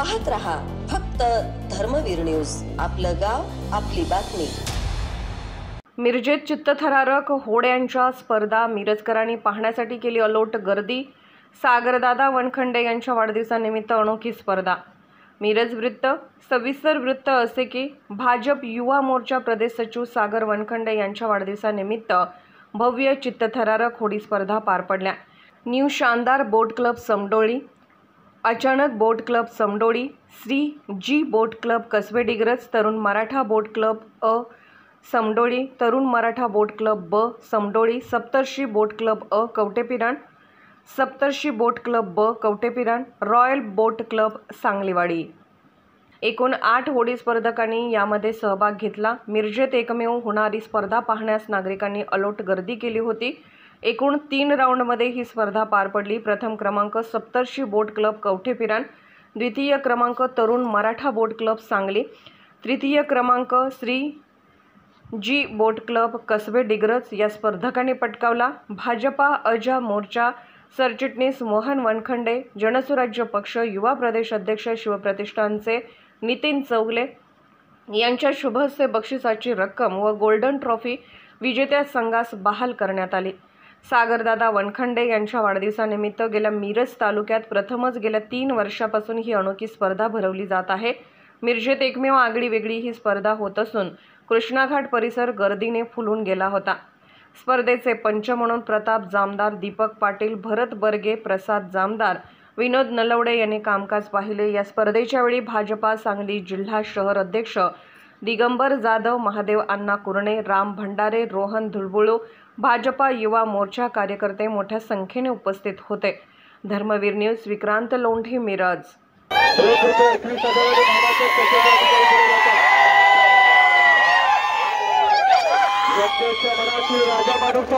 पाहत रहा फक्त धर्मवीर न्यूज। आपलं गाव आपली बातमी। मिरजेत चित्तथरारक होड्यांच्या स्पर्धा मिरजकरांनी पाहण्यासाठी केली अलोट गर्दी। सागरदादा वनखंडे यांच्या वाढदिवसानिमित्त अनोखी स्पर्धा। मिरज वृत्त सविस्तर वृत्त असे की भाजप युवा मोर्चा प्रदेश सचिव सागर वनखंडे यांच्या वाढदिवसानिमित्त भव्य चित्तथरारक होडी स्पर्धा पार पडल्या। न्यू शानदार बोट क्लब समडोळी, अचानक बोट क्लब समडोळी, श्री जी बोट क्लब कसबे डिग्रज, तरुण मराठा बोट क्लब अ समडोळी, तरुण मराठा बोट क्लब ब समडोळी, सप्तर्षी बोट क्लब अ कवटेपिरान, सप्तर्षी बोट क्लब ब कवटेपिरान, रॉयल बोट क्लब सांगलीवाडी। एकूण 8 होडी स्पर्धकांनी यामध्ये सहभाग घेतला। मिरजेत एकमेव होणारी स्पर्धा पाहण्यास नागरिकांनी अलोट गर्दी केली होती। एकूण 3 राऊंडमध्ये ही स्पर्धा पार पडली। प्रथम क्रमांक सप्तर्षी बोट क्लब कवटेपिरान, द्वितीय क्रमांक तरुण मराठा बोट क्लब सांगली, तृतीय क्रमांक श्री जी बोट क्लब कसबे डिग्रज या स्पर्धकांनी पटकावला। भाजपा अजा मोर्चा सरचिटणीस मोहन वनखंडे, जनसुराज्य पक्ष युवा प्रदेश अध्यक्ष शिवप्रतिष्ठानचे नितीन चौगले यांच्या शुभ हस्ते बक्षिसाची रक्कम व गोल्डन ट्रॉफी विजेत्या संघास बहाल करण्यात आली। सागरदादा वनखंडे यांच्या वाढदिवसानिमित्त गेल्या मिरज तालुक्यात प्रथमच गेल्या 3 वर्षापासून ही अनोखी स्पर्धा भरवली जात आहे। मिरजेत एकमेव आगळी वेगळी ही स्पर्धा होत असून कृष्णाघाट परिसर गर्दीने फुलून गेला होता। स्पर्धेचे पंच म्हणून प्रताप जामदार, दीपक पाटील, भरत बर्गे, प्रसाद जामदार, विनोद नलवडे यांनी कामकाज पाहिले। या स्पर्धेच्या वेळी भाजपा सांगली जिल्हा शहर अध्यक्ष दिगंबर जाधव, महादेव अण्णा कुरणे, राम भंडारे, रोहन धुळबुळू, भाजपा युवा मोर्चा कार्यकर्ते मोठ्या संख्येने उपस्थित होते। धर्मवीर न्यूज, विक्रांत लोंढे, मिरज। राजा माणूस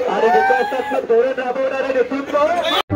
आणि विकासाचे धोरण राबवणारे नेतृत्व